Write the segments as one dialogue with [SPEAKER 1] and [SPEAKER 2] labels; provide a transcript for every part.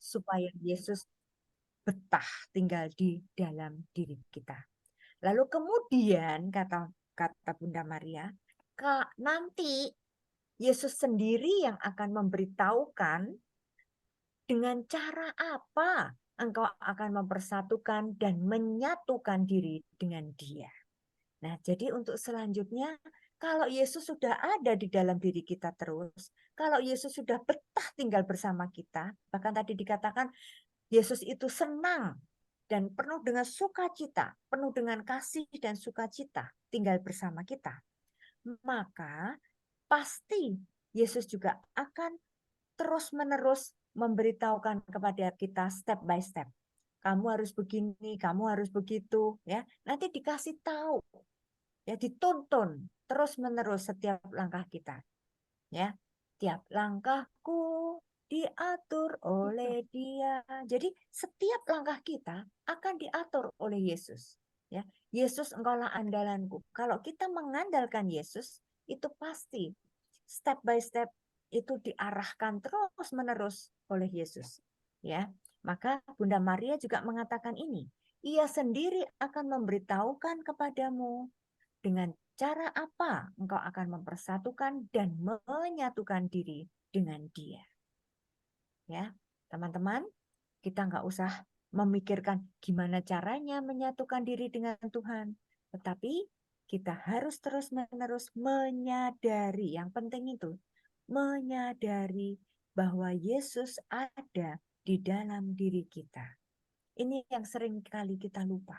[SPEAKER 1] supaya Yesus betah tinggal di dalam diri kita. Lalu kemudian kata Bunda Maria, nanti Yesus sendiri yang akan memberitahukan dengan cara apa engkau akan mempersatukan dan menyatukan diri dengan Dia. Nah, jadi untuk selanjutnya, kalau Yesus sudah ada di dalam diri kita terus, kalau Yesus sudah betah tinggal bersama kita, bahkan tadi dikatakan Yesus itu senang dan penuh dengan sukacita, penuh dengan kasih dan sukacita tinggal bersama kita, maka pasti Yesus juga akan terus-menerus memberitahukan kepada kita step by step. Kamu harus begini, kamu harus begitu, ya. Nanti dikasih tahu, ya, dituntun terus-menerus setiap langkah kita, ya. Tiap langkahku diatur oleh Dia. Jadi setiap langkah kita akan diatur oleh Yesus, ya. Yesus, engkaulah andalanku. Kalau kita mengandalkan Yesus, itu pasti step by step itu diarahkan terus-menerus oleh Yesus, ya. Maka Bunda Maria juga mengatakan ini, Ia sendiri akan memberitahukan kepadamu dengan cara apa engkau akan mempersatukan dan menyatukan diri dengan Dia. Ya, teman-teman, kita nggak usah memikirkan gimana caranya menyatukan diri dengan Tuhan, tetapi kita harus terus-menerus menyadari, yang penting itu, menyadari bahwa Yesus ada di dalam diri kita. Ini yang sering kali kita lupa.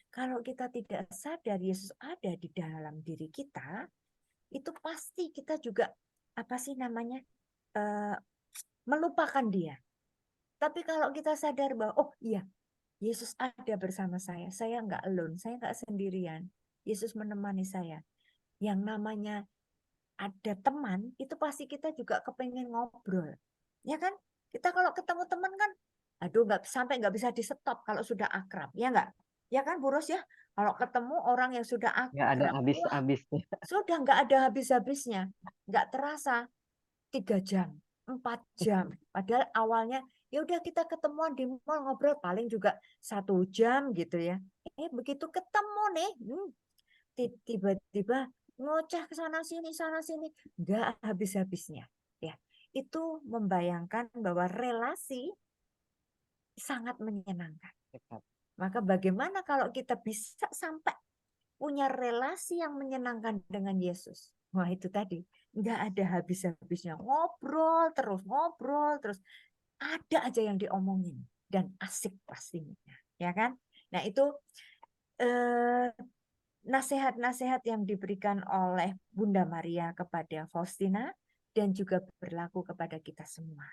[SPEAKER 1] Kalau kita tidak sadar Yesus ada di dalam diri kita, itu pasti kita juga melupakan Dia. Tapi kalau kita sadar bahwa oh iya, Yesus ada bersama saya nggak alone, saya nggak sendirian. Yesus menemani saya. Yang namanya ada teman, itu pasti kita juga kepengen ngobrol. Ya kan? Kita kalau ketemu teman kan, aduh nggak bisa di stop kalau sudah akrab, ya nggak? Ya kan, Bu Ros ya? Kalau ketemu orang yang sudah
[SPEAKER 2] Nggak ada
[SPEAKER 1] akrab, wah,
[SPEAKER 2] habis-habisnya.
[SPEAKER 1] sudah nggak ada habis-habisnya. Nggak terasa 3 jam, 4 jam. Padahal awalnya, ya udah kita ketemuan di mall ngobrol paling juga 1 jam gitu ya. Begitu ketemu nih, tiba-tiba ngoceh ke sana sini, nggak habis-habisnya. Ya, itu membayangkan bahwa relasi sangat menyenangkan. Maka bagaimana kalau kita bisa sampai punya relasi yang menyenangkan dengan Yesus? Wah, itu tadi nggak ada habis-habisnya, ngobrol terus, ada aja yang diomongin dan asik pastinya, ya kan? Nah, itu nasihat-nasihat yang diberikan oleh Bunda Maria kepada Faustina dan juga berlaku kepada kita semua.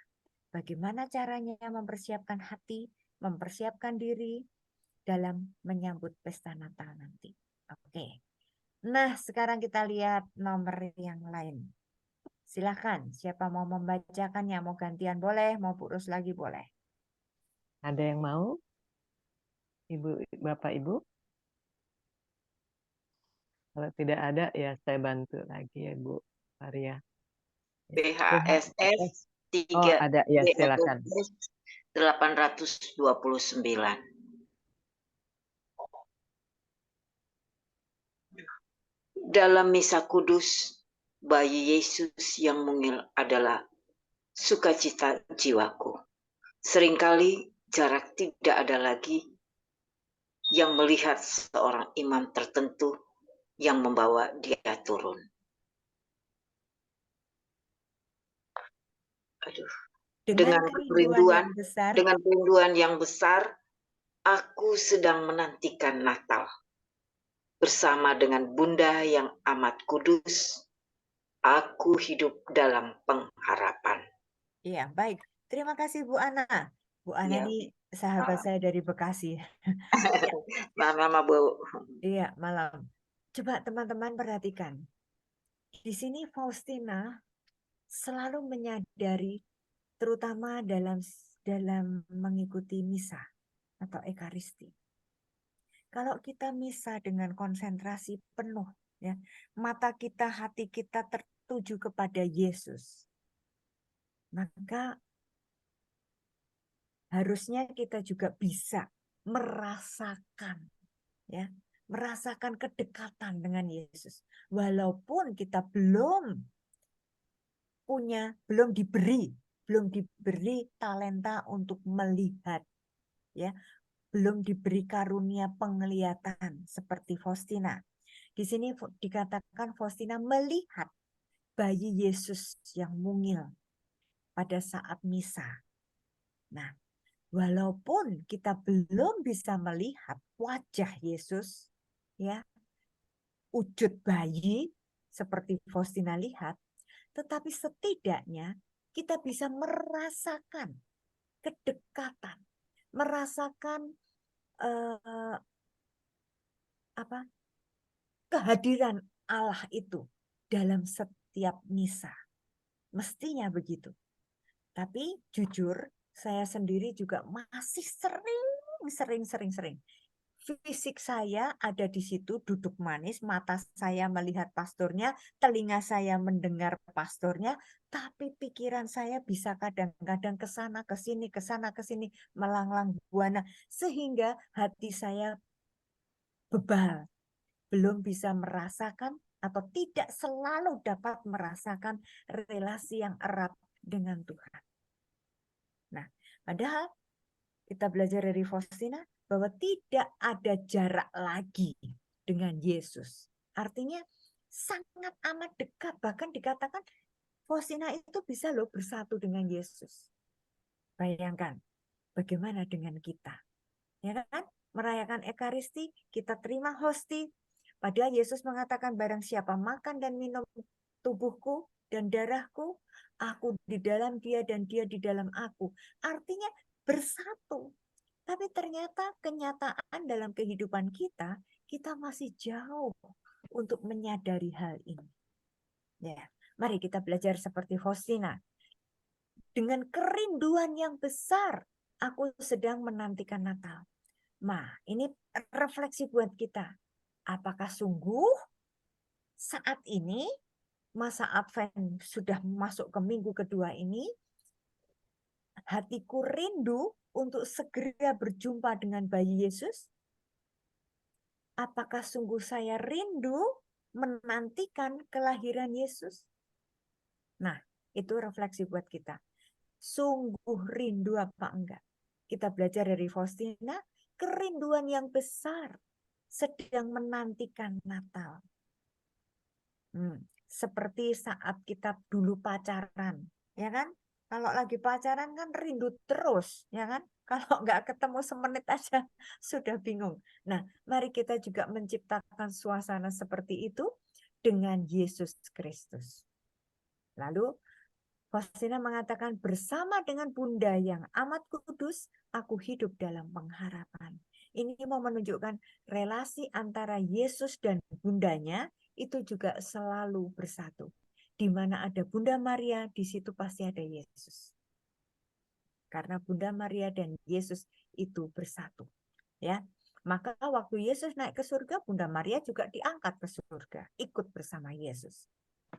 [SPEAKER 1] Bagaimana caranya mempersiapkan hati, mempersiapkan diri dalam menyambut pesta Natal nanti. Oke. Nah, sekarang kita lihat nomor yang lain. Silakan, siapa mau membacakannya, mau gantian boleh, mau purus lagi boleh.
[SPEAKER 2] Ada yang mau? Ibu, Bapak, Ibu? Kalau tidak ada, ya saya bantu lagi ya, Bu Maria.
[SPEAKER 3] BHSS
[SPEAKER 2] Oh, ada, ya silakan.
[SPEAKER 3] 829. Dalam misa kudus, bayi Yesus yang mungil adalah sukacita jiwaku. Seringkali jarak tidak ada lagi yang melihat seorang imam tertentu yang membawa dia turun. Aduh. Dengan kerinduan yang besar, aku sedang menantikan Natal. Bersama dengan Bunda yang amat kudus, aku hidup dalam pengharapan.
[SPEAKER 1] Iya, baik. Terima kasih Bu Ana. Bu Ana
[SPEAKER 3] Ya.
[SPEAKER 1] ini sahabat saya dari Bekasi.
[SPEAKER 3] Mama Bu.
[SPEAKER 1] Iya, malam. Coba teman-teman perhatikan. Di sini Faustina selalu menyadari, terutama dalam mengikuti misa atau ekaristi. Kalau kita misa dengan konsentrasi penuh, ya, mata kita, hati kita tertuju kepada Yesus, maka harusnya kita juga bisa merasakan, ya, merasakan kedekatan dengan Yesus. Walaupun kita belum diberi talenta untuk melihat, ya, belum diberi karunia penglihatan seperti Faustina. Di sini dikatakan Faustina melihat bayi Yesus yang mungil pada saat misa. Nah, walaupun kita belum bisa melihat wajah Yesus, ya, wujud bayi seperti Faustina lihat, tetapi setidaknya kita bisa merasakan kedekatan, merasakan kehadiran Allah itu dalam setiap misa. Mestinya begitu. Tapi jujur, saya sendiri juga masih sering. Fisik saya ada di situ, duduk manis, mata saya melihat pastornya, telinga saya mendengar pastornya, tapi pikiran saya bisa kadang-kadang ke sana, ke sini, melanglang buana, sehingga hati saya bebal, belum bisa merasakan atau tidak selalu dapat merasakan relasi yang erat dengan Tuhan. Nah, padahal kita belajar dari Faustina bahwa tidak ada jarak lagi dengan Yesus. Artinya sangat amat dekat. Bahkan dikatakan Faustina itu bisa loh bersatu dengan Yesus. Bayangkan bagaimana dengan kita. Ya kan? Merayakan Ekaristi, kita terima hosti. Padahal Yesus mengatakan barang siapa makan dan minum tubuhku dan darahku, aku di dalam dia dan dia di dalam aku. Artinya bersatu. Tapi ternyata kenyataan dalam kehidupan kita masih jauh untuk menyadari hal ini. Ya, mari kita belajar seperti Faustina. Dengan kerinduan yang besar, aku sedang menantikan Natal. Nah, ini refleksi buat kita. Apakah sungguh saat ini, masa Advent sudah masuk ke minggu kedua ini, hatiku rindu untuk segera berjumpa dengan bayi Yesus? Apakah sungguh saya rindu menantikan kelahiran Yesus? Nah, itu refleksi buat kita. Sungguh rindu apa enggak? Kita belajar dari Faustina, kerinduan yang besar sedang menantikan Natal. Seperti saat kita dulu pacaran, ya kan? Kalau lagi pacaran kan rindu terus, ya kan? Kalau nggak ketemu semenit aja sudah bingung. Nah, mari kita juga menciptakan suasana seperti itu dengan Yesus Kristus. Lalu Faustina mengatakan, bersama dengan Bunda yang amat kudus, aku hidup dalam pengharapan. Ini mau menunjukkan relasi antara Yesus dan Bundanya itu juga selalu bersatu. Di mana ada Bunda Maria, di situ pasti ada Yesus. Karena Bunda Maria dan Yesus itu bersatu. Ya, maka waktu Yesus naik ke surga, Bunda Maria juga diangkat ke surga, ikut bersama Yesus.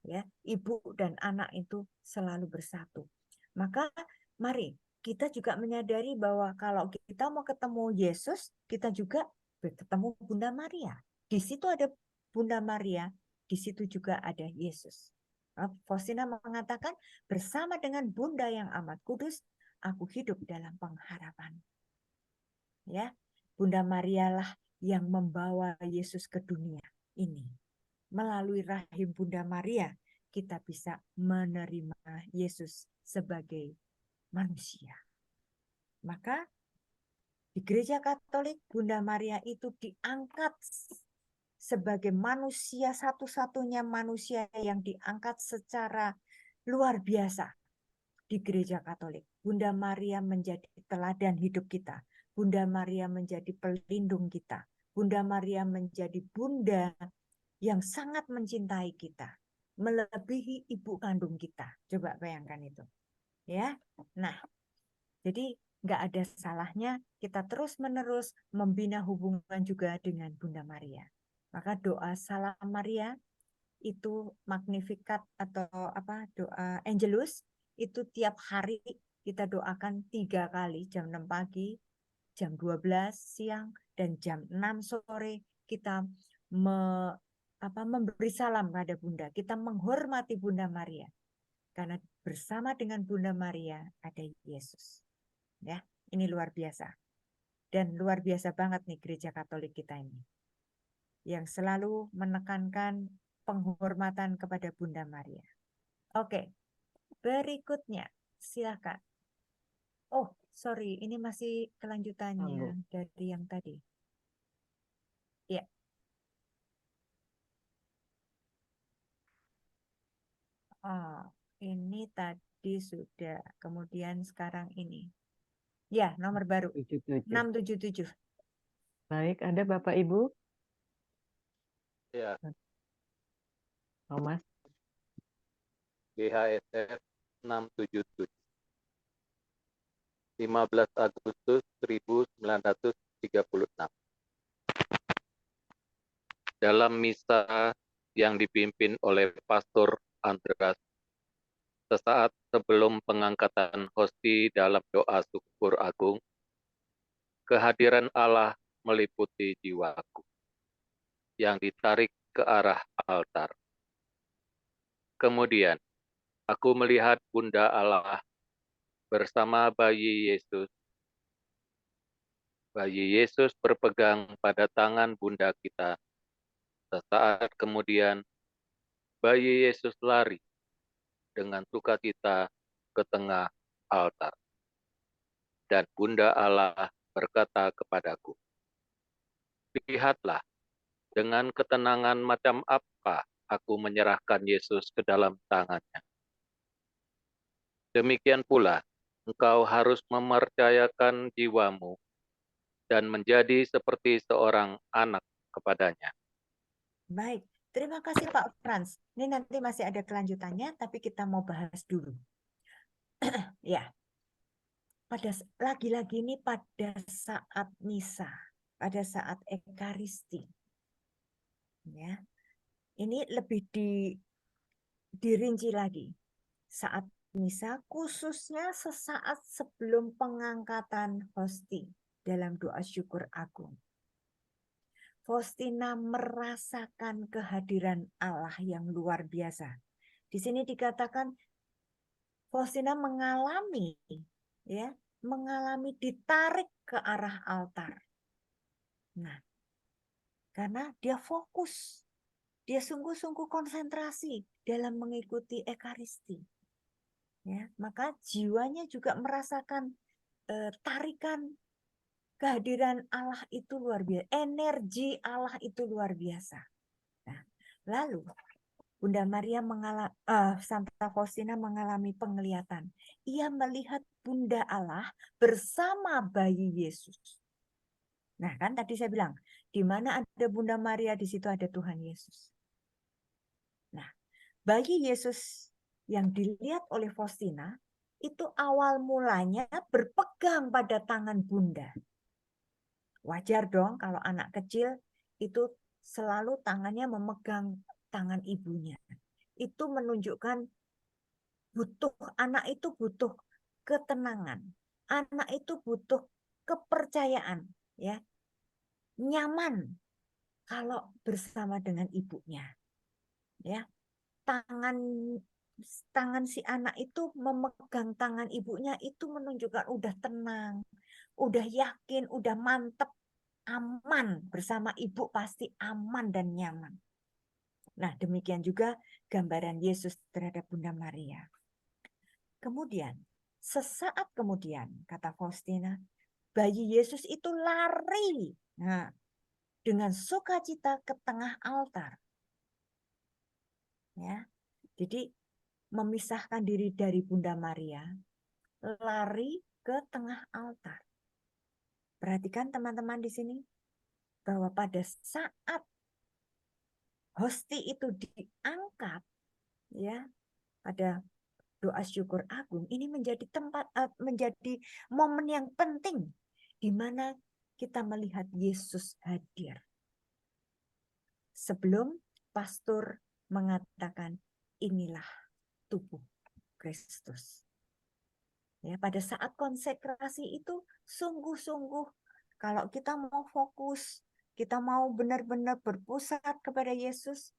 [SPEAKER 1] Ya, ibu dan anak itu selalu bersatu. Maka mari kita juga menyadari bahwa kalau kita mau ketemu Yesus, kita juga ketemu Bunda Maria. Di situ ada Bunda Maria, di situ juga ada Yesus. Faustina mengatakan, bersama dengan Bunda yang amat kudus, aku hidup dalam pengharapan. Ya, Bunda Maria lah yang membawa Yesus ke dunia ini. Melalui rahim Bunda Maria, kita bisa menerima Yesus sebagai manusia. Maka di Gereja Katolik, Bunda Maria itu diangkat sebagai manusia, satu-satunya manusia yang diangkat secara luar biasa di Gereja Katolik. Bunda Maria menjadi teladan hidup kita. Bunda Maria menjadi pelindung kita. Bunda Maria menjadi Bunda yang sangat mencintai kita, melebihi ibu kandung kita. Coba bayangkan itu. Ya. Nah, jadi nggak ada salahnya kita terus-menerus membina hubungan juga dengan Bunda Maria. Maka doa Salam Maria itu Magnificat atau doa Angelus itu tiap hari kita doakan 3 kali, jam 6 pagi, jam 12 siang, dan jam 6 sore. Kita memberi salam pada Bunda. Kita menghormati Bunda Maria. Karena bersama dengan Bunda Maria ada Yesus. Ya, ini luar biasa. Dan luar biasa banget nih gereja Katolik kita ini. Yang selalu menekankan penghormatan kepada Bunda Maria. Oke, berikutnya silakan. Oh, sorry, ini masih kelanjutannya dari yang tadi. Ya. Oh, ini tadi sudah. Kemudian sekarang ini. Ya, nomor baru. 677.
[SPEAKER 2] Baik, ada Bapak Ibu?
[SPEAKER 4] Ya,
[SPEAKER 2] Thomas.
[SPEAKER 4] GHSF 677. 15 Agustus 1936. Dalam misa yang dipimpin oleh Pastor Andreas, sesaat sebelum pengangkatan hosti dalam doa syukur agung, kehadiran Allah meliputi jiwaku yang ditarik ke arah altar. Kemudian, aku melihat Bunda Allah bersama bayi Yesus. Bayi Yesus berpegang pada tangan Bunda kita. Sesaat kemudian, bayi Yesus lari dengan sukacita ke tengah altar. Dan Bunda Allah berkata kepadaku, "Lihatlah, dengan ketenangan macam apa aku menyerahkan Yesus ke dalam tangannya. Demikian pula, engkau harus mempercayakan jiwamu dan menjadi seperti seorang anak kepadanya."
[SPEAKER 1] Baik, terima kasih Pak Frans. Ini nanti masih ada kelanjutannya, tapi kita mau bahas dulu. Ya, lagi-lagi ini pada saat misa, pada saat ekaristi, ya, ini lebih dirinci lagi. Saat misa, khususnya sesaat sebelum pengangkatan hosti dalam doa syukur agung. Faustina merasakan kehadiran Allah yang luar biasa. Di sini dikatakan Faustina mengalami ditarik ke arah altar. Nah, karena dia fokus, dia sungguh-sungguh konsentrasi dalam mengikuti ekaristi. Ya, maka jiwanya juga merasakan tarikan kehadiran Allah itu luar biasa, energi Allah itu luar biasa. Nah, lalu Bunda Maria Santa Faustina mengalami penglihatan. Ia melihat Bunda Allah bersama bayi Yesus. Nah, kan tadi saya bilang, di mana ada Bunda Maria, di situ ada Tuhan Yesus. Nah, bayi Yesus yang dilihat oleh Faustina itu awal mulanya berpegang pada tangan Bunda. Wajar dong kalau anak kecil itu selalu tangannya memegang tangan ibunya. Itu menunjukkan anak itu butuh ketenangan. Anak itu butuh kepercayaan, ya. Nyaman kalau bersama dengan ibunya. Ya. Tangan si anak itu memegang tangan ibunya itu menunjukkan udah tenang, udah yakin, udah mantep, aman bersama ibu, pasti aman dan nyaman. Nah, demikian juga gambaran Yesus terhadap Bunda Maria. Kemudian, sesaat kemudian, kata Faustina, bayi Yesus itu lari dengan sukacita ke tengah altar. Ya, jadi memisahkan diri dari Bunda Maria, lari ke tengah altar. Perhatikan teman-teman di sini, bahwa pada saat hosti itu diangkat, ya, pada doa syukur agung, ini menjadi menjadi momen yang penting di mana kita melihat Yesus hadir. Sebelum pastor mengatakan inilah tubuh Kristus. Ya, pada saat konsekrasi itu sungguh-sungguh kalau kita mau fokus, kita mau benar-benar berpusat kepada Yesus,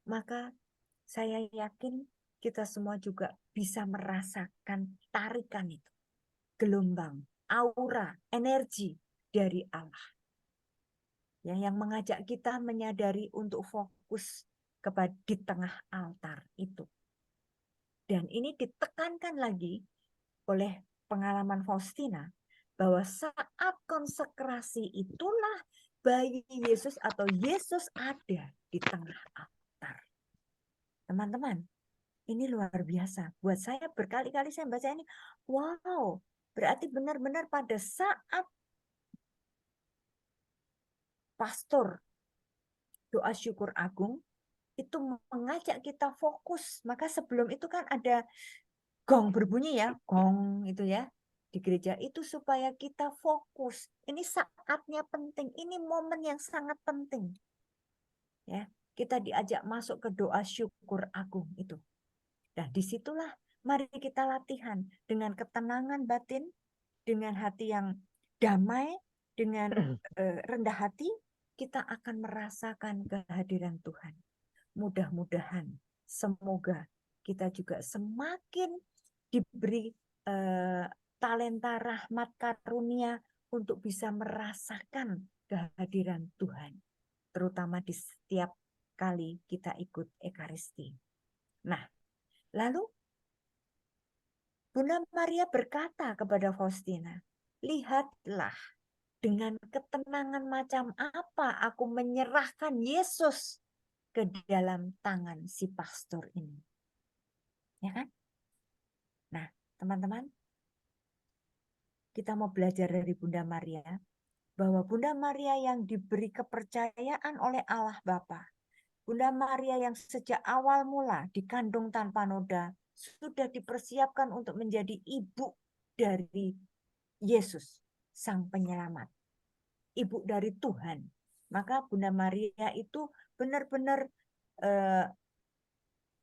[SPEAKER 1] maka saya yakin kita semua juga bisa merasakan tarikan itu, gelombang, aura, energi dari Allah. Ya, yang mengajak kita menyadari untuk fokus kepada di tengah altar itu. Dan ini ditekankan lagi oleh pengalaman Faustina bahwa saat konsekrasi itulah bayi Yesus atau Yesus ada di tengah altar. Teman-teman, ini luar biasa. Buat saya berkali-kali saya baca ini, wow, berarti benar-benar pada saat pastor doa syukur agung itu mengajak kita fokus. Maka sebelum itu kan ada gong berbunyi ya, gong itu ya di gereja itu supaya kita fokus. Ini saatnya penting, ini momen yang sangat penting. Ya, kita diajak masuk ke doa syukur agung itu. Nah, disitulah mari kita latihan dengan ketenangan batin, dengan hati yang damai, dengan rendah hati, kita akan merasakan kehadiran Tuhan. Mudah-mudahan, semoga kita juga semakin diberi talenta rahmat karunia untuk bisa merasakan kehadiran Tuhan, terutama di setiap kali kita ikut Ekaristi. Nah, lalu Bunda Maria berkata kepada Faustina, lihatlah dengan ketenangan macam apa aku menyerahkan Yesus ke dalam tangan si pastor ini. Ya kan? Nah, teman-teman, kita mau belajar dari Bunda Maria, bahwa Bunda Maria yang diberi kepercayaan oleh Allah Bapa, Bunda Maria yang sejak awal mula dikandung tanpa noda, sudah dipersiapkan untuk menjadi ibu dari Yesus, Sang Penyelamat. Ibu dari Tuhan. Maka Bunda Maria itu benar-benar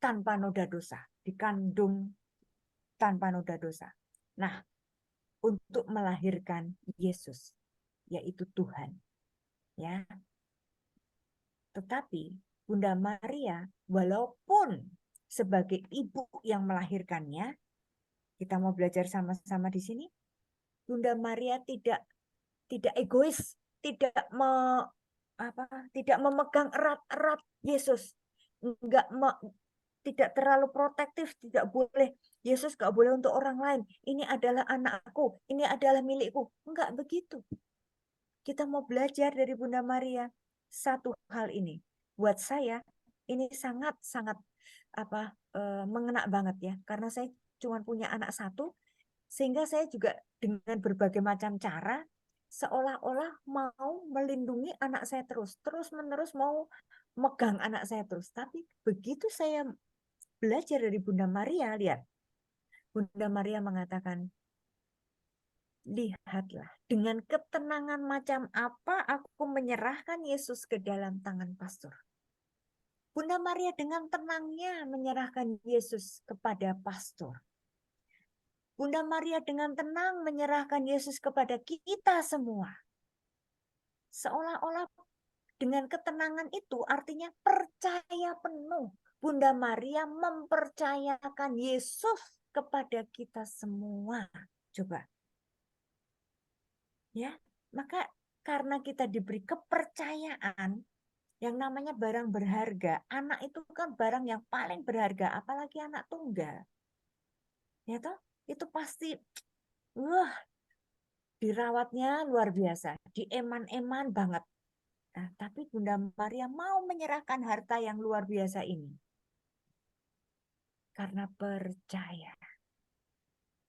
[SPEAKER 1] tanpa noda dosa, dikandung tanpa noda dosa. Nah, untuk melahirkan Yesus, yaitu Tuhan. Ya. Tetapi Bunda Maria, walaupun sebagai ibu yang melahirkannya, kita mau belajar sama-sama di sini, Bunda Maria tidak egois, tidak memegang erat-erat Yesus, tidak terlalu protektif, tidak boleh Yesus nggak boleh untuk orang lain. Ini adalah anakku, ini adalah milikku. Enggak begitu. Kita mau belajar dari Bunda Maria satu hal ini. Buat saya ini sangat-sangat mengena banget ya, karena saya cuma punya anak satu, sehingga saya juga dengan berbagai macam cara seolah-olah mau melindungi anak saya terus-menerus mau megang anak saya terus. Tapi begitu saya belajar dari Bunda Maria, lihat. Bunda Maria mengatakan, lihatlah, dengan ketenangan macam apa aku menyerahkan Yesus ke dalam tangan pastor. Bunda Maria dengan tenangnya menyerahkan Yesus kepada pastor. Bunda Maria dengan tenang menyerahkan Yesus kepada kita semua. Seolah-olah dengan ketenangan itu artinya percaya penuh. Bunda Maria mempercayakan Yesus kepada kita semua. Coba. Ya, maka karena kita diberi kepercayaan, yang namanya barang berharga, anak itu kan barang yang paling berharga, apalagi anak tunggal. Ya toh, itu pasti dirawatnya luar biasa, dieman-eman banget. Nah, tapi Bunda Maria mau menyerahkan harta yang luar biasa ini karena percaya.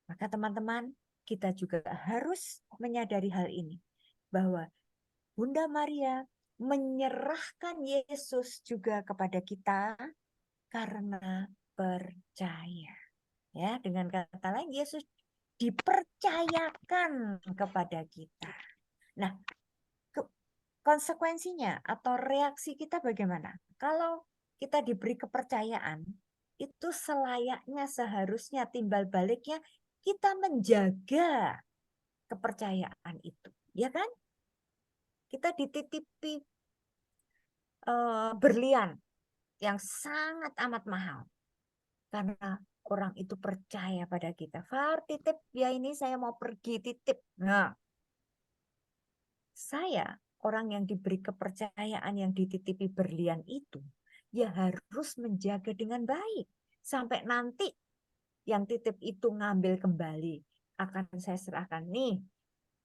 [SPEAKER 1] Maka teman-teman, kita juga harus menyadari hal ini, bahwa Bunda Maria menyerahkan Yesus juga kepada kita karena percaya. Ya, dengan kata lain, Yesus dipercayakan kepada kita. Nah, konsekuensinya atau reaksi kita bagaimana? Kalau kita diberi kepercayaan, itu selayaknya seharusnya timbal baliknya kita menjaga kepercayaan itu, ya kan? Kita dititipi berlian yang sangat amat mahal karena orang itu percaya pada kita. Far, titip ya, ini saya mau pergi, titip. Nah, saya orang yang diberi kepercayaan, yang dititipi berlian itu, ya harus menjaga dengan baik sampai nanti yang titip itu ngambil kembali, akan saya serahkan nih,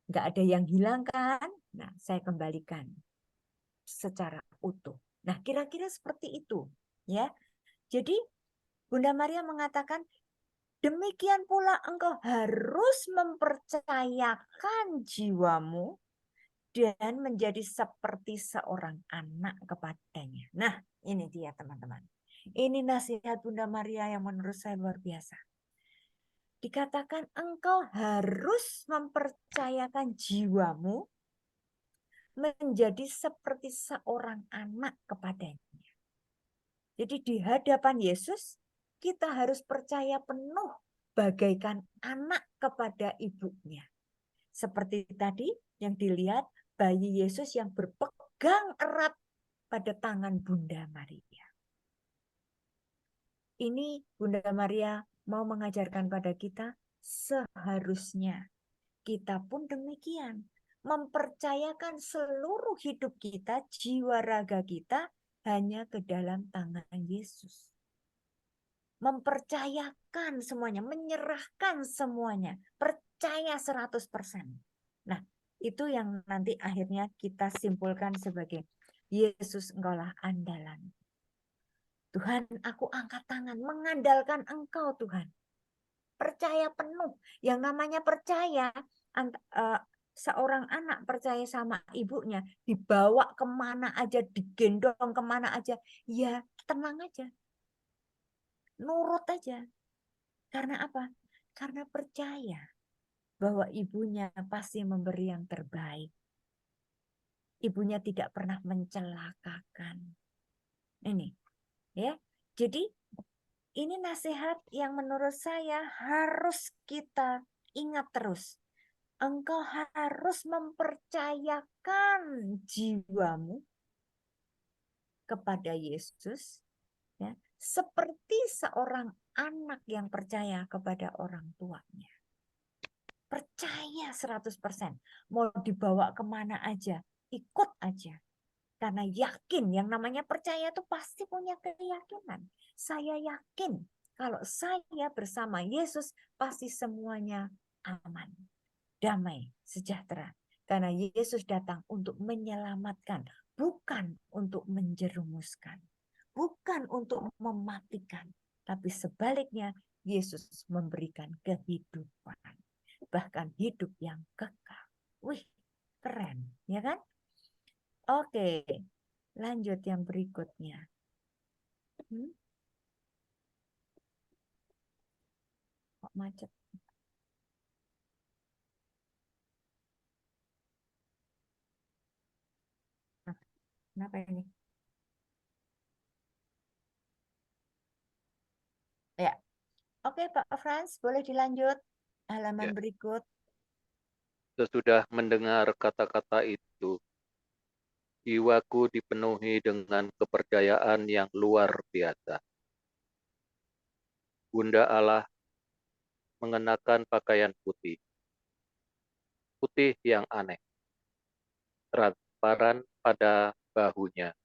[SPEAKER 1] nggak ada yang hilang kan? Nah, saya kembalikan secara utuh. Nah, kira-kira seperti itu, ya. Jadi Bunda Maria mengatakan, demikian pula engkau harus mempercayakan jiwamu dan menjadi seperti seorang anak kepadanya. Nah, ini dia teman-teman. Ini nasihat Bunda Maria yang menurut saya luar biasa. Dikatakan engkau harus mempercayakan jiwamu menjadi seperti seorang anak kepadanya. Jadi di hadapan Yesus kita harus percaya penuh bagaikan anak kepada ibunya. Seperti tadi yang dilihat bayi Yesus yang berpegang erat pada tangan Bunda Maria. Ini Bunda Maria mau mengajarkan pada kita, seharusnya kita pun demikian. Mempercayakan seluruh hidup kita, jiwa raga kita hanya ke dalam tangan Yesus. Mempercayakan semuanya, menyerahkan semuanya, percaya 100%. Nah, itu yang nanti akhirnya kita simpulkan sebagai Yesus engkaulah andalan. Tuhan, aku angkat tangan, mengandalkan Engkau Tuhan. Percaya penuh. Yang namanya percaya, seorang anak percaya sama ibunya, dibawa kemana aja, digendong kemana aja, ya tenang aja. Nurut aja. Karena apa? Karena percaya bahwa ibunya pasti memberi yang terbaik. Ibunya tidak pernah mencelakakan. Ini, ya. Jadi ini nasihat yang menurut saya harus kita ingat terus. Engkau harus mempercayakan jiwamu kepada Yesus, ya, seperti seorang anak yang percaya kepada orang tuanya. Percaya 100%. Mau dibawa kemana aja, ikut aja. Karena yakin, yang namanya percaya itu pasti punya keyakinan. Saya yakin kalau saya bersama Yesus pasti semuanya aman, damai, sejahtera. Karena Yesus datang untuk menyelamatkan, bukan untuk menjerumuskan, bukan untuk mematikan, tapi sebaliknya Yesus memberikan kehidupan, bahkan hidup yang kekal. Wih, keren, ya kan? Oke, lanjut yang berikutnya. Kok macet? Nah, kenapa ini? Ya, oke Pak Frans, boleh dilanjut halaman
[SPEAKER 4] Ya.
[SPEAKER 1] berikut.
[SPEAKER 4] Sesudah mendengar kata-kata itu, jiwaku dipenuhi dengan kepercayaan yang luar biasa. Bunda Allah mengenakan pakaian putih. Putih yang aneh, transparan pada bahunya.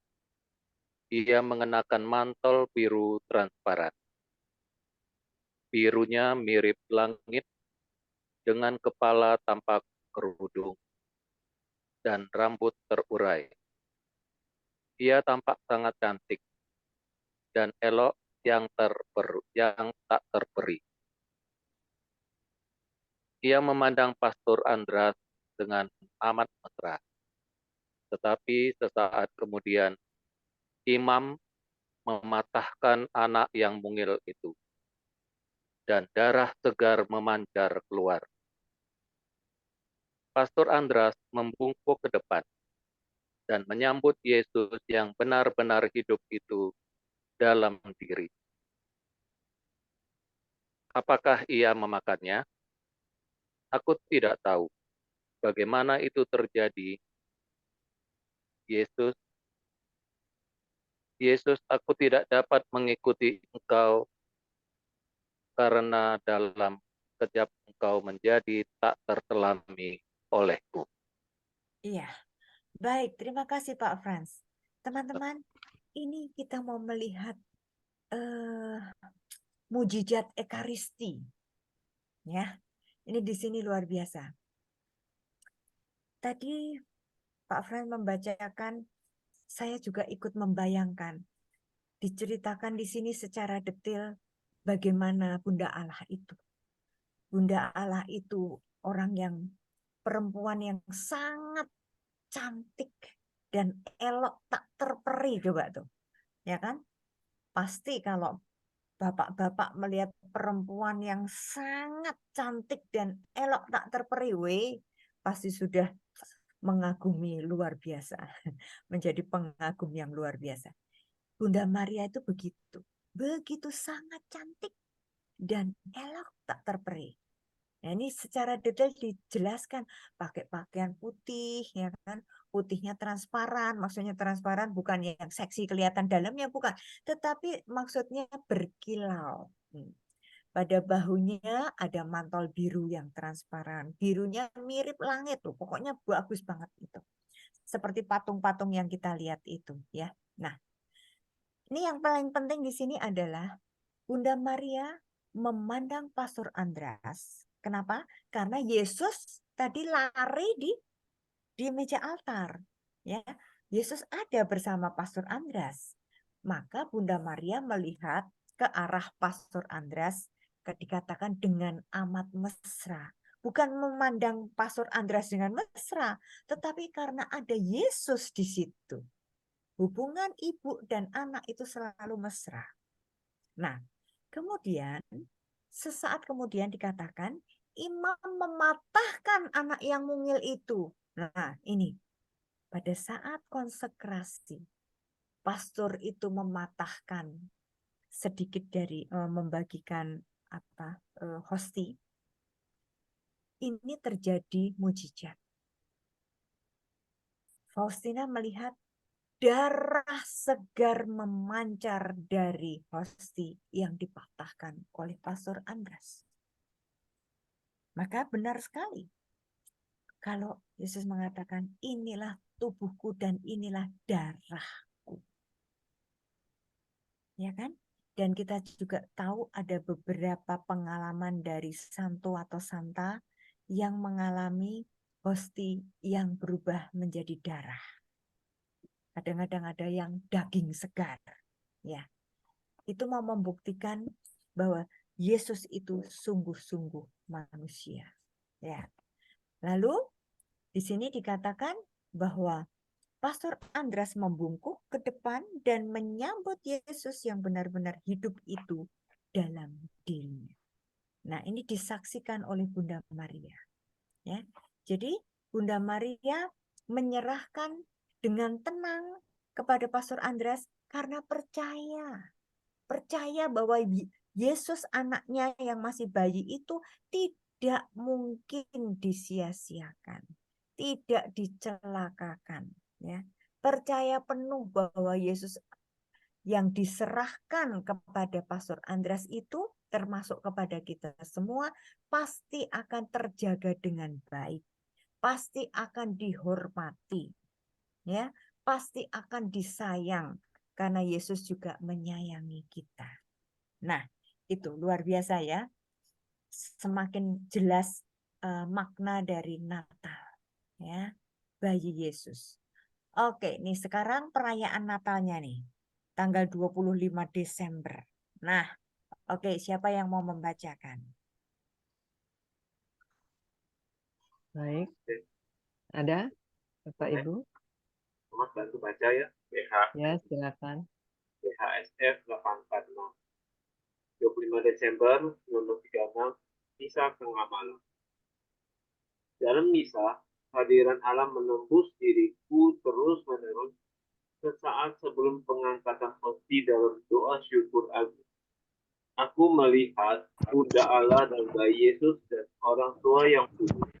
[SPEAKER 4] Ia mengenakan mantel biru transparan. Birunya mirip langit dengan kepala tampak kerudung dan rambut terurai. Ia tampak sangat cantik dan elok yang tak terperi. Ia memandang Pastor Andras dengan amat mesra. Tetapi sesaat kemudian, imam mematahkan anak yang mungil itu, dan darah segar memancar keluar. Pastor Andras membungkuk ke depan dan menyambut Yesus yang benar-benar hidup itu dalam diri. Apakah ia memakannya? Aku tidak tahu bagaimana itu terjadi. Yesus, Yesus, aku tidak dapat mengikuti Engkau karena dalam sekejap Engkau menjadi tak terselami olehku.
[SPEAKER 1] Iya, baik. Terima kasih Pak Frans. Teman-teman, ini kita mau melihat mujizat Ekaristi. Ya, ini di sini luar biasa. Tadi Pak Frans membacakan, saya juga ikut membayangkan. Diceritakan di sini secara detail bagaimana Bunda Allah itu. Bunda Allah itu orang yang perempuan yang sangat cantik dan elok tak terperi, coba tuh. Ya kan? Pasti kalau bapak-bapak melihat perempuan yang sangat cantik dan elok tak terperi, pasti sudah mengagumi luar biasa. Menjadi pengagum yang luar biasa. Bunda Maria itu begitu. Begitu sangat cantik dan elok tak terperi. Nah, ini secara detail dijelaskan pakai pakaian putih, ya kan? Putihnya transparan, maksudnya transparan bukan yang seksi kelihatan dalamnya, bukan, tetapi maksudnya berkilau. Pada bahunya ada mantel biru yang transparan, birunya mirip langit tuh, pokoknya bagus banget itu. Seperti patung-patung yang kita lihat itu, ya. Nah, ini yang paling penting di sini adalah Bunda Maria memandang Pastor Andreas. Kenapa? Karena Yesus tadi lari di meja altar. Ya, Yesus ada bersama Pastor Andreas. Maka Bunda Maria melihat ke arah Pastor Andreas dikatakan dengan amat mesra. Bukan memandang Pastor Andreas dengan mesra, tetapi karena ada Yesus di situ. Hubungan ibu dan anak itu selalu mesra. Nah, kemudian sesaat kemudian dikatakan imam mematahkan anak yang mungil itu. Nah, ini pada saat konsekrasi, pastor itu mematahkan sedikit dari membagikan hosti. Ini terjadi mujizat. Faustina melihat darah segar memancar dari hosti yang dipatahkan oleh Pastor Andreas. Maka benar sekali kalau Yesus mengatakan inilah tubuhku dan inilah darahku. Ya kan? Dan kita juga tahu ada beberapa pengalaman dari santo atau santa yang mengalami hosti yang berubah menjadi darah. Kadang-kadang ada yang daging segar, ya. Itu mau membuktikan bahwa Yesus itu sungguh-sungguh manusia, ya. Lalu di sini dikatakan bahwa Pastor Andreas membungkuk ke depan dan menyambut Yesus yang benar-benar hidup itu dalam dirinya. Nah, ini disaksikan oleh Bunda Maria, ya. Jadi Bunda Maria menyerahkan dengan tenang kepada Pastor Andreas karena percaya bahwa Yesus anaknya yang masih bayi itu tidak mungkin disia-siakan, tidak dicelakakan, ya. Percaya penuh bahwa Yesus yang diserahkan kepada Pastor Andreas itu termasuk kepada kita semua pasti akan terjaga dengan baik. Pasti akan dihormati, ya, pasti akan disayang karena Yesus juga menyayangi kita. Nah, itu luar biasa ya. Semakin jelas makna dari Natal, ya, bayi Yesus. Oke, nih sekarang perayaan Natalnya nih. Tanggal 25 Desember. Nah, oke, siapa yang mau membacakan?
[SPEAKER 2] Baik, ada Bapak Ibu?
[SPEAKER 5] Mas bantu baca ya.
[SPEAKER 2] Ya, silakan.
[SPEAKER 5] BHSF 846. 25 Desember 1936, Misa tengah malam. Dalam misa, hadiran Allah menembus diriku terus-menerus sesaat sebelum pengangkatan hosti dalam doa syukur agung. aku melihat Bunda Allah dan bayi Yesus dan orang tua yang kudus.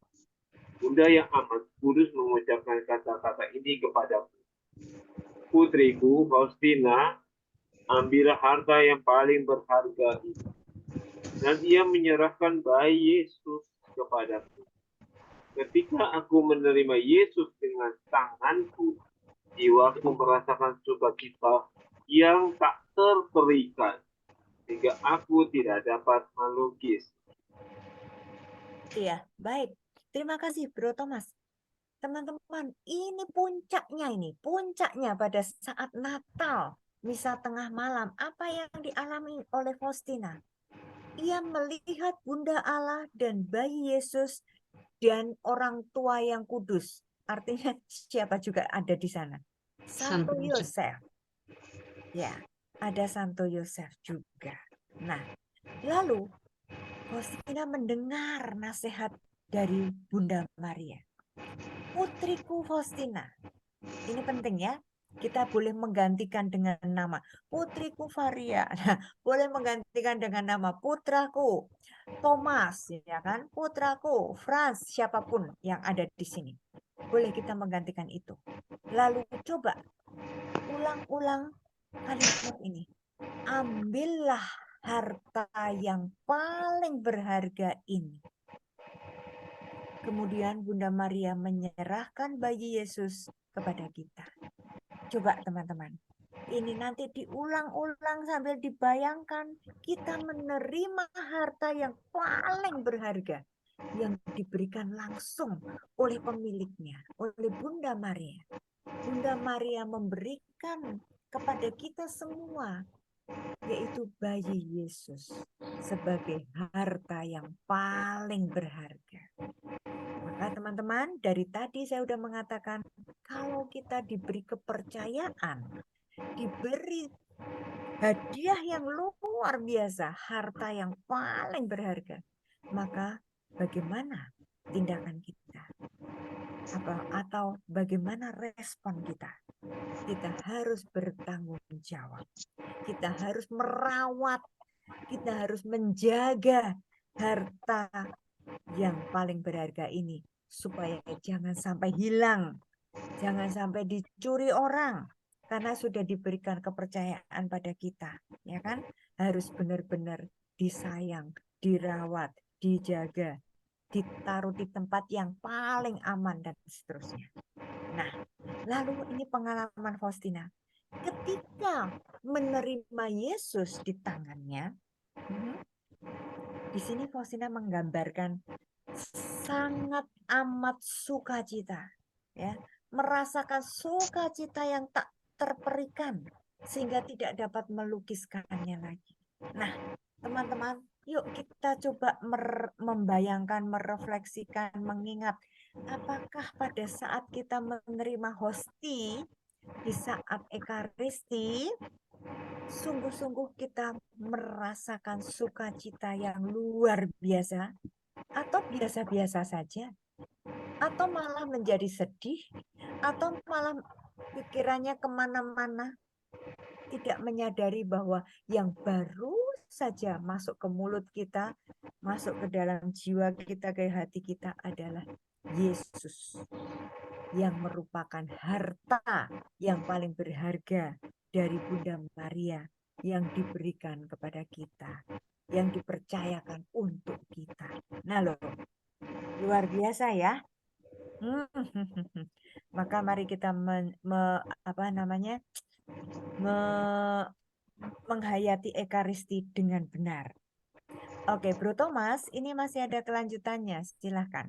[SPEAKER 5] Bunda yang amat kudus mengucapkan kata-kata ini kepadaku. Putriku Faustina, ambillah harta yang paling berharga ini. Dan ia menyerahkan bayi Yesus kepadaku. Ketika aku menerima Yesus dengan tanganku, jiwaku merasakan sukacita yang tak terperikan, sehingga aku tidak dapat melukis.
[SPEAKER 1] Iya, baik. Terima kasih, Bro Thomas. Teman-teman, ini puncaknya pada saat Natal, misa tengah malam. Apa yang dialami oleh Faustina? Ia melihat Bunda Allah dan bayi Yesus dan orang tua yang kudus. Artinya siapa juga ada di sana? Santo Yosef. Ya, ada Santo Yosef juga. Nah, lalu Faustina mendengar nasihat dari Bunda Maria. Putriku Faustina. Ini penting ya. Kita boleh menggantikan dengan nama putriku Varia. Nah, boleh menggantikan dengan nama putraku Thomas, ya kan? Putraku Franz, siapapun yang ada di sini. Boleh kita menggantikan itu. Lalu coba ulang-ulang kalimat ini. Ambillah harta yang paling berharga ini. Kemudian Bunda Maria menyerahkan bayi Yesus kepada kita. Coba teman-teman, ini nanti diulang-ulang sambil dibayangkan kita menerima harta yang paling berharga yang diberikan langsung oleh pemiliknya, oleh Bunda Maria. Bunda Maria memberikan kepada kita semua, yaitu bayi Yesus sebagai harta yang paling berharga. Maka teman-teman, dari tadi saya sudah mengatakan, kalau kita diberi kepercayaan, diberi hadiah yang luar biasa, harta yang paling berharga, maka bagaimana tindakan kita? Atau bagaimana respon kita? Kita harus bertanggung jawab. Kita harus merawat, kita harus menjaga harta yang paling berharga ini supaya jangan sampai hilang, jangan sampai dicuri orang, karena sudah diberikan kepercayaan pada kita, ya kan? Harus benar-benar disayang, dirawat, dijaga, ditaruh di tempat yang paling aman dan seterusnya. Nah, lalu ini pengalaman Faustina. Ketika menerima Yesus di tangannya, di sini Faustina menggambarkan sangat amat sukacita, ya, merasakan sukacita yang tak terperikan sehingga tidak dapat melukiskannya lagi. Nah, teman-teman, yuk kita coba membayangkan, merefleksikan, mengingat apakah pada saat kita menerima hosti di saat Ekaristi, sungguh-sungguh kita merasakan sukacita yang luar biasa, atau biasa-biasa saja, atau malah menjadi sedih, atau malah pikirannya kemana-mana, tidak menyadari bahwa yang baru saja masuk ke mulut kita, masuk ke dalam jiwa kita, ke hati kita adalah Yesus, yang merupakan harta yang paling berharga dari Bunda Maria yang diberikan kepada kita, yang dipercayakan untuk kita. Nah loh, luar biasa ya. Maka mari kita menghayati Ekaristi dengan benar. Oke, Bro Thomas, ini masih ada kelanjutannya. Silahkan.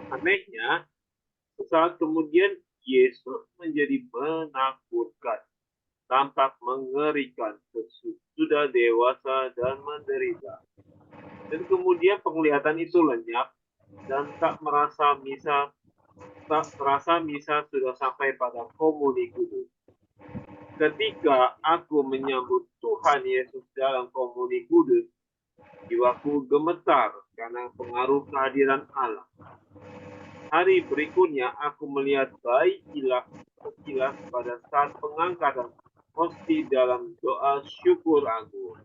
[SPEAKER 5] Anehnya, sesaat kemudian Yesus menjadi menakutkan, tampak mengerikan, sudah dewasa dan menderita. Dan kemudian penglihatan itu lenyap dan tak merasa misa sudah sampai pada komuni kudus. Ketika aku menyambut Tuhan Yesus dalam komuni kudus, jiwaku gemetar karena pengaruh kehadiran Allah. Hari berikutnya aku melihat bayi sekilas pada saat pengangkatan hosti dalam doa syukur agung.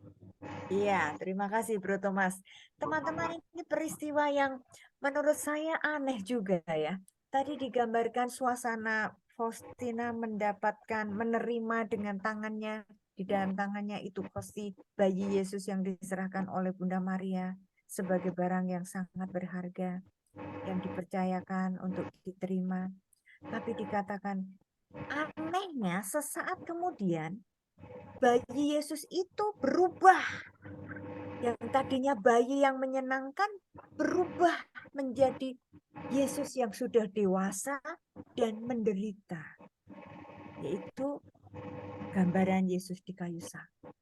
[SPEAKER 1] Iya, terima kasih Bro Thomas. Teman-teman, ini peristiwa yang menurut saya aneh juga ya. Tadi digambarkan suasana Faustina menerima dengan tangannya, di dalam tangannya itu hosti bayi Yesus yang diserahkan oleh Bunda Maria sebagai barang yang sangat berharga, yang dipercayakan untuk diterima. Tapi dikatakan anehnya sesaat kemudian bayi Yesus itu berubah. Yang tadinya bayi yang menyenangkan berubah menjadi Yesus yang sudah dewasa dan menderita. Yaitu gambaran Yesus di kayu salib.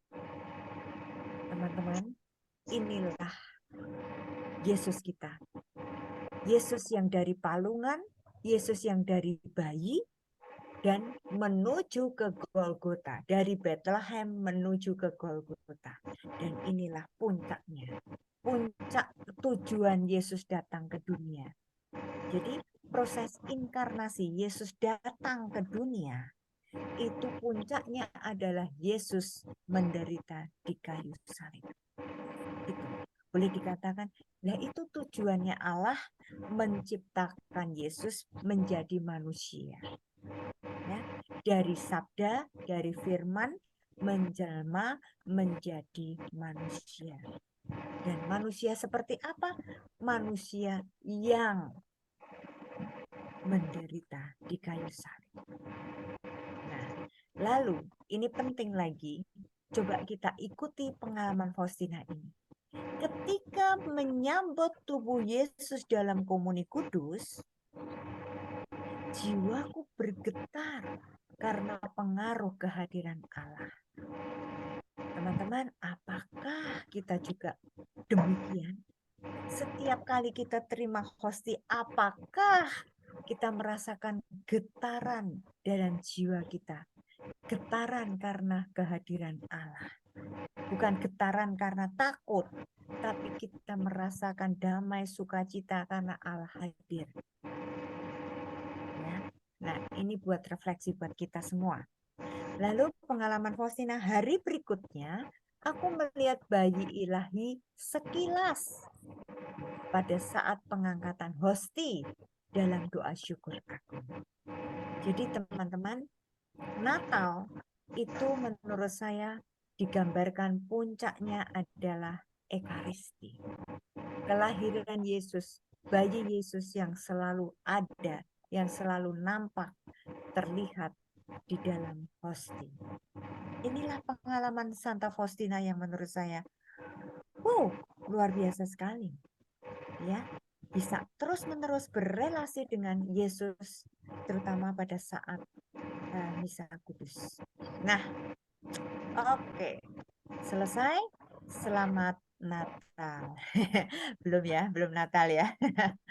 [SPEAKER 1] Teman-teman, inilah Yesus kita. Yesus yang dari palungan, Yesus yang dari bayi, dan menuju ke Golgota. Dari Bethlehem menuju ke Golgota. Dan inilah puncaknya. Puncak tujuan Yesus datang ke dunia. Jadi proses inkarnasi Yesus datang ke dunia, itu puncaknya adalah Yesus menderita di kayu salib. Itu boleh dikatakan, nah itu tujuannya Allah menciptakan Yesus menjadi manusia. Ya, dari sabda, dari firman, menjelma menjadi manusia. Dan manusia seperti apa? Manusia yang menderita di kayu salib. Nah, lalu ini penting lagi, coba kita ikuti pengalaman Faustina ini. Ketika menyambut tubuh Yesus dalam komuni kudus, jiwaku bergetar karena pengaruh kehadiran Allah. Teman-teman, apakah kita juga demikian? Setiap kali kita terima hosti, apakah kita merasakan getaran dalam jiwa kita? Getaran karena kehadiran Allah. Bukan getaran karena takut, tapi kita merasakan damai sukacita karena Allah hadir. Ya. Nah, ini buat refleksi buat kita semua. Lalu pengalaman Faustina hari berikutnya, aku melihat bayi ilahi sekilas pada saat pengangkatan hosti dalam doa syukur agung. Jadi teman-teman, Natal itu menurut saya digambarkan puncaknya adalah Ekaristi. Kelahiran Yesus, bayi Yesus yang selalu ada, yang selalu nampak, terlihat di dalam hosti. Inilah pengalaman Santa Faustina yang menurut saya, luar biasa sekali. Ya, bisa terus-menerus berelasi dengan Yesus, terutama pada saat misa kudus. Nah, oke. Selesai. Selamat Natal. Belum ya, belum Natal ya.